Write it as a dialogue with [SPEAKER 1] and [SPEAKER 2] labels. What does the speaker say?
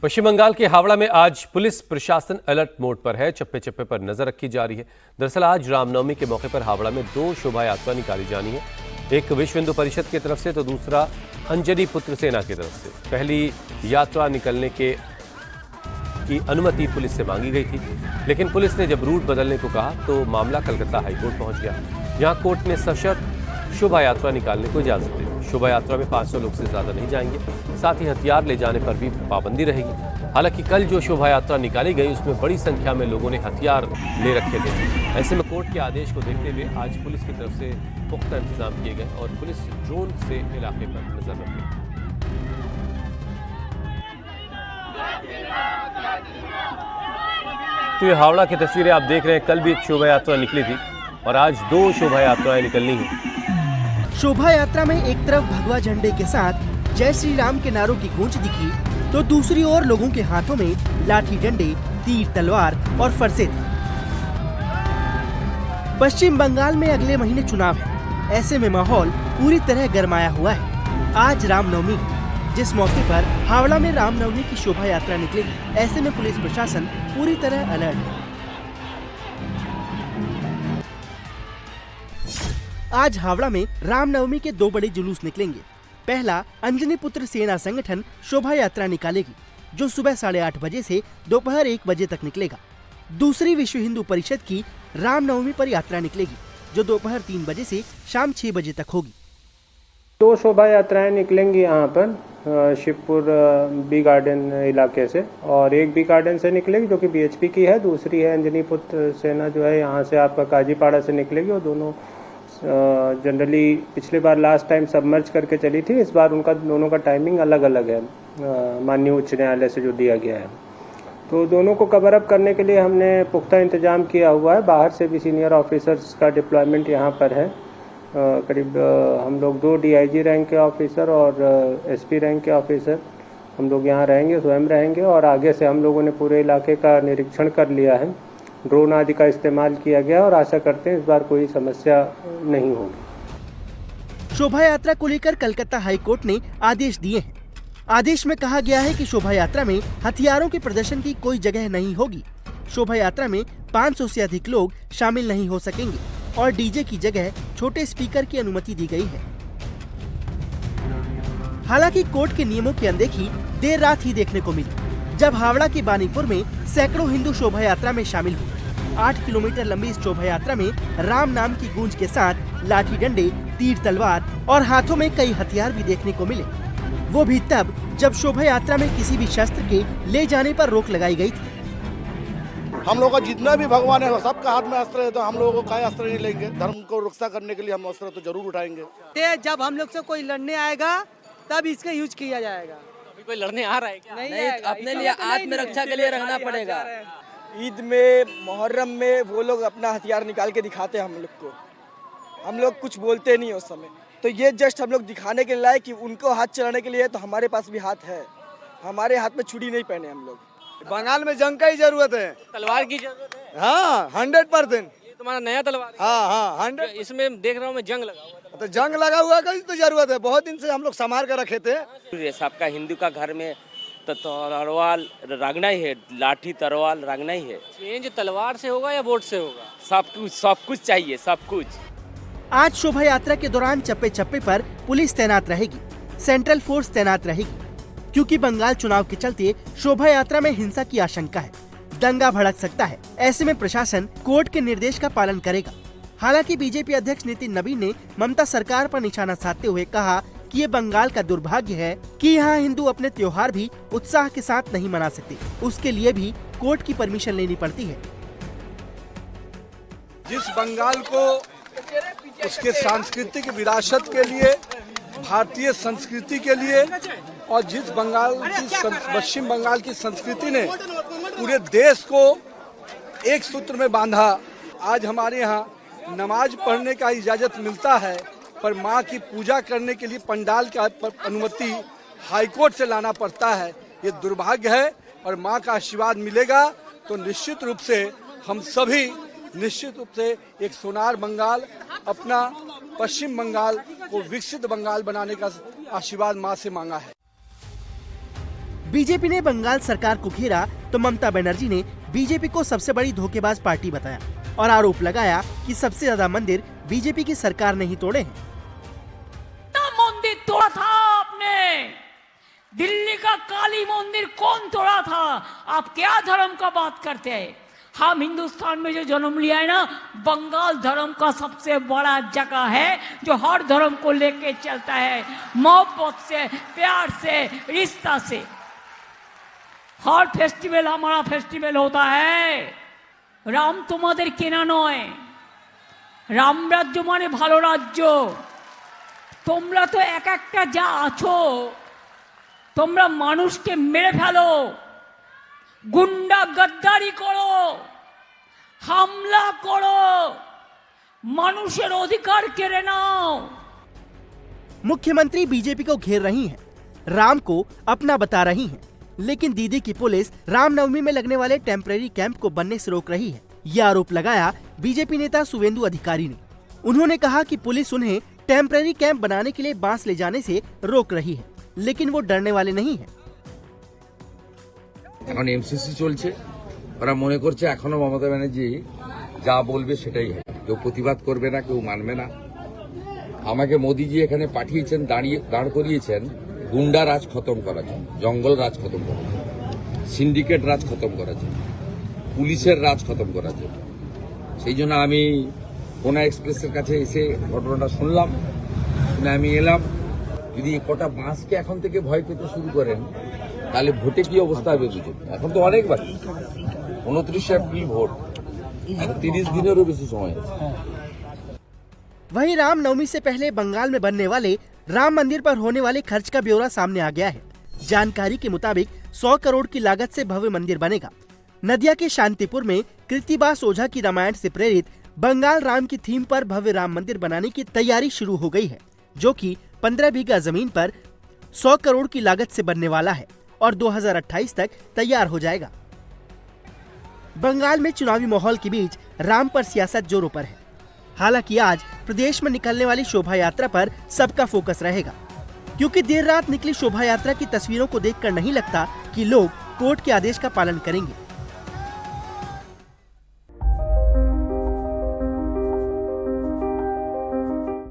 [SPEAKER 1] पश्चिम बंगाल के हावड़ा में आज पुलिस प्रशासन अलर्ट मोड पर है। चप्पे चप्पे पर नजर रखी जा रही है। दरअसल आज रामनवमी के मौके पर हावड़ा में 2 शोभा यात्रा निकाली जानी है। एक विश्व हिंदू परिषद की तरफ से तो दूसरा अंजनी पुत्र सेना की तरफ से। पहली यात्रा निकलने की अनुमति पुलिस से मांगी गई थी, लेकिन पुलिस ने जब रूट बदलने को कहा तो मामला कलकत्ता हाईकोर्ट पहुंच गया। यहां कोर्ट ने सशर्त शोभा यात्रा निकालने को इजाजत दी। शोभा यात्रा में 500 लोग से ज्यादा नहीं जाएंगे। साथ ही हथियार ले जाने पर भी पाबंदी रहेगी। हालांकि कल जो शोभा यात्रा निकाली गई उसमें बड़ी संख्या में लोगों ने हथियार ले रखे थे। ऐसे में कोर्ट के आदेश को देखते हुए आज पुलिस की तरफ से पुख्ता इंतजाम किए गए और पुलिस ड्रोन से इलाके पर नजर रख रही। तो ये हावड़ा की तस्वीरें आप देख रहे हैं। कल भी एक शोभा यात्रा निकली थी और आज 2 शोभा यात्राएं निकलनी है।
[SPEAKER 2] शोभा यात्रा में एक तरफ भगवा झंडे के साथ जय श्री राम के नारों की गूंज दिखी, तो दूसरी ओर लोगों के हाथों में लाठी डंडे, तीर तलवार और फरसे थे। पश्चिम बंगाल में अगले महीने चुनाव है। ऐसे में माहौल पूरी तरह गरमाया हुआ है। आज रामनवमी है, जिस मौके पर हावड़ा में रामनवमी की शोभा यात्रा निकलेगी। ऐसे में पुलिस प्रशासन पूरी तरह अलर्ट है। आज हावड़ा में रामनवमी के 2 बड़े जुलूस निकलेंगे। पहला अंजनी पुत्र सेना संगठन शोभा यात्रा निकालेगी, जो सुबह 8:30 बजे से दोपहर 1 बजे तक निकलेगा। दूसरी विश्व हिंदू परिषद की रामनवमी पर यात्रा निकलेगी, जो दोपहर 3 बजे से शाम 6 बजे तक होगी।
[SPEAKER 3] 2 शोभा यात्राएं निकलेंगी यहाँ पर शिवपुर बी गार्डन इलाके से, और एक बी गार्डन से निकलेगी जो कि बीएचपी की है। दूसरी है अंजनी पुत्र सेना जो है यहाँ से आपका काजीपाड़ा से निकलेगी। और दोनों जनरली पिछली बार लास्ट टाइम सबमर्ज करके चली थी। इस बार उनका दोनों का टाइमिंग अलग अलग है, माननीय उच्च न्यायालय से जो दिया गया है। तो दोनों को कवर अप करने के लिए हमने पुख्ता इंतजाम किया हुआ है। बाहर से भी सीनियर ऑफिसर्स का डिप्लॉयमेंट यहाँ पर है। करीब हम लोग 2 डीआईजी रैंक के ऑफिसर और एसपी रैंक के ऑफिसर हम लोग यहाँ रहेंगे, स्वयं रहेंगे। और आगे से हम लोगों ने पूरे इलाके का निरीक्षण कर लिया है। ड्रोन आदि का इस्तेमाल किया गया और आशा करते हैं इस बार कोई समस्या नहीं होगी।
[SPEAKER 2] शोभा यात्रा को लेकर कलकत्ता हाईकोर्ट ने आदेश दिए हैं। आदेश में कहा गया है कि शोभा यात्रा में हथियारों के प्रदर्शन की कोई जगह नहीं होगी। शोभा यात्रा में 500 से अधिक लोग शामिल नहीं हो सकेंगे और डीजे की जगह छोटे स्पीकर की अनुमति दी गई है। हालांकि कोर्ट के नियमों की अनदेखी देर रात ही देखने को मिली, जब हावड़ा की बानीपुर में सैकड़ों हिंदू शोभा यात्रा में शामिल हुए। 8 किलोमीटर लंबी इस शोभा यात्रा में राम नाम की गूंज के साथ लाठी डंडे, तीर तलवार और हाथों में कई हथियार भी देखने को मिले। वो भी तब जब शोभा यात्रा में किसी भी शस्त्र के ले जाने पर रोक लगाई गई थी।
[SPEAKER 4] हम लोग का जितना भी भगवान है सबका हाथ में अस्त्र है, तो हम लोगों को कोई अस्त्र नहीं लेंगे। धर्म को रक्षा करने के लिए हम अस्त्र तो जरूर उठाएंगे।
[SPEAKER 5] जब हम लोग से कोई लड़ने आएगा तब इसका यूज किया जाएगा।
[SPEAKER 6] अभी कोई लड़ने आ रहा है क्या?
[SPEAKER 5] नहीं,
[SPEAKER 6] अपने लिए आत्मरक्षा के लिए रखना पड़ेगा।
[SPEAKER 7] ईद में, मुहर्रम में वो लोग अपना हथियार निकाल के दिखाते हैं हम लोग को। हम लोग कुछ बोलते नहीं उस समय, तो ये जस्ट हम लोग दिखाने के लिए कि उनको हाथ चलाने के लिए, तो हमारे पास भी हाथ है। हमारे हाथ में छुरी नहीं पहने हम लोग।
[SPEAKER 4] बंगाल में जंग का ही जरूरत है,
[SPEAKER 6] तलवार की जरूरत है।
[SPEAKER 4] हाँ 100%।
[SPEAKER 6] ये तुम्हारा नया तलवार है?
[SPEAKER 4] हाँ 100।
[SPEAKER 6] इसमें देख रहा हूँ मैं जंग लगा हुआ है।
[SPEAKER 4] तो जंग लगा हुआ का तो जरूरत है, बहुत दिन से हम लोग संभाल कर रखे थे।
[SPEAKER 6] सबका हिंदू का घर में तो तलवार रगना ही है, लाठी तलवार रगना ही है। चेंज तलवार से होगा या बोट से होगा? सब कुछ चाहिए, सब कुछ।
[SPEAKER 2] आज शोभा यात्रा के दौरान चप्पे चप्पे पर पुलिस तैनात रहेगी, सेंट्रल फोर्स तैनात रहेगी, क्योंकि बंगाल चुनाव के चलते शोभा यात्रा में हिंसा की आशंका है। दंगा भड़क सकता है। ऐसे में प्रशासन कोर्ट के निर्देश का पालन करेगा। हालांकि बीजेपी अध्यक्ष नितिन नबीन ने ममता सरकार पर निशाना साधते हुए कहा कि ये बंगाल का दुर्भाग्य है कि यहाँ हिंदू अपने त्योहार भी उत्साह के साथ नहीं मना सकते। उसके लिए भी कोर्ट की परमिशन लेनी पड़ती है।
[SPEAKER 4] जिस बंगाल को उसके सांस्कृतिक विरासत के लिए, भारतीय संस्कृति के लिए, और जिस बंगाल की पश्चिम बंगाल की संस्कृति ने पूरे देश को एक सूत्र में बांधा, आज हमारे यहाँ नमाज पढ़ने का इजाजत मिलता है, पर माँ की पूजा करने के लिए पंडाल का अनुमति हाईकोर्ट से लाना पड़ता है। ये दुर्भाग्य है। और माँ का आशीर्वाद मिलेगा तो निश्चित रूप से हम सभी एक सोनार बंगाल, अपना पश्चिम बंगाल को विकसित बंगाल बनाने का आशीर्वाद माँ से मांगा है।
[SPEAKER 2] बीजेपी ने बंगाल सरकार को घेरा तो ममता बनर्जी ने बीजेपी को सबसे बड़ी धोखेबाज पार्टी बताया और आरोप लगाया कि सबसे ज्यादा मंदिर बीजेपी की सरकार ने ही तोड़े हैं।
[SPEAKER 8] मंदिर तोड़ा था आपने, दिल्ली का काली मंदिर कौन तोड़ा था? आप क्या धर्म का बात करते हैं? हम हिंदुस्तान में जो जन्म लिया है ना, बंगाल धर्म का सबसे बड़ा जगह है जो हर धर्म को लेके चलता है, मोहब्बत से, प्यार से, रिश्ता से। हर फेस्टिवल हमारा फेस्टिवल होता है। राम तुम्हादेर केना नय, राम राज्य माने भालो राज्य। তোমরা তো এক একটা যা আছো, তোমরা মানুষকে মেরে ফেলো, গুন্ডা গদ্দারি করো, হামলা করো, মানুষের অধিকার কেড়ে নাও।
[SPEAKER 2] मुख्यमंत्री बीजेपी को घेर रही हैं, राम को अपना बता रही हैं, लेकिन दीदी की पुलिस रामनवमी में लगने वाले टेम्परेरी कैंप को बनने से रोक रही है। यह आरोप लगाया बीजेपी नेता शुवेंदु अधिकारी ने। उन्होंने कहा कि पुलिस उन्हें टेम्परेरी कैंप बनाने के लिए बांस ले जाने से रोक रही है, लेकिन वो डरने वाले नहीं है।
[SPEAKER 9] এখন এমসিসি চলছে, ওরা মনে করছে এখনো মমতা ব্যানার্জি যা বলবে সেটাই হবে, কেউ প্রতিবাদ করবে না, কেউ মানবে না। আমাকে মোদিজি এখানে পাঠিয়েছেন, দাঁড় করিয়েছেন গুন্ডা রাজ খতম করার জন্য, জঙ্গল রাজ খতম করার জন্য, সিন্ডিকেট রাজ খতম করার জন্য, পুলিশের রাজ খতম করার জন্য। সেই জন্য আমি কোনা এক্সপ্রেসের কাছে এসে ঘটনাটা শুনলাম, শুনে আমি এলাম। যদি কটা বাসকে এখন থেকে ভয় পেতে শুরু করেন তাহলে ভোটে কি অবস্থা হবে বুঝুন। এখন তো অনেক বাকি, 29 এপ্রিল ভোট, 30 দিনেরও বেশি সময় আছে।
[SPEAKER 2] वहीं रामनवमी से पहले बंगाल में बनने वाले राम मंदिर पर होने वाले खर्च का ब्यौरा सामने आ गया है। जानकारी के मुताबिक 100 करोड़ की लागत से भव्य मंदिर बनेगा। नदिया के शांतिपुर में कृतिबास ओझा की रामायण से प्रेरित बंगाल राम की थीम पर भव्य राम मंदिर बनाने की तैयारी शुरू हो गई है, जो कि 15 बीघा जमीन पर 100 करोड़ की लागत से बनने वाला है और 2028 तक तैयार हो जाएगा। बंगाल में चुनावी माहौल के बीच राम पर सियासत जोरों पर है। हालांकि आज प्रदेश में निकलने वाली शोभा यात्रा पर सबका फोकस रहेगा, क्योंकि देर रात निकली शोभा यात्रा की तस्वीरों को देखकर नहीं लगता कि लोग कोर्ट के आदेश का पालन करेंगे।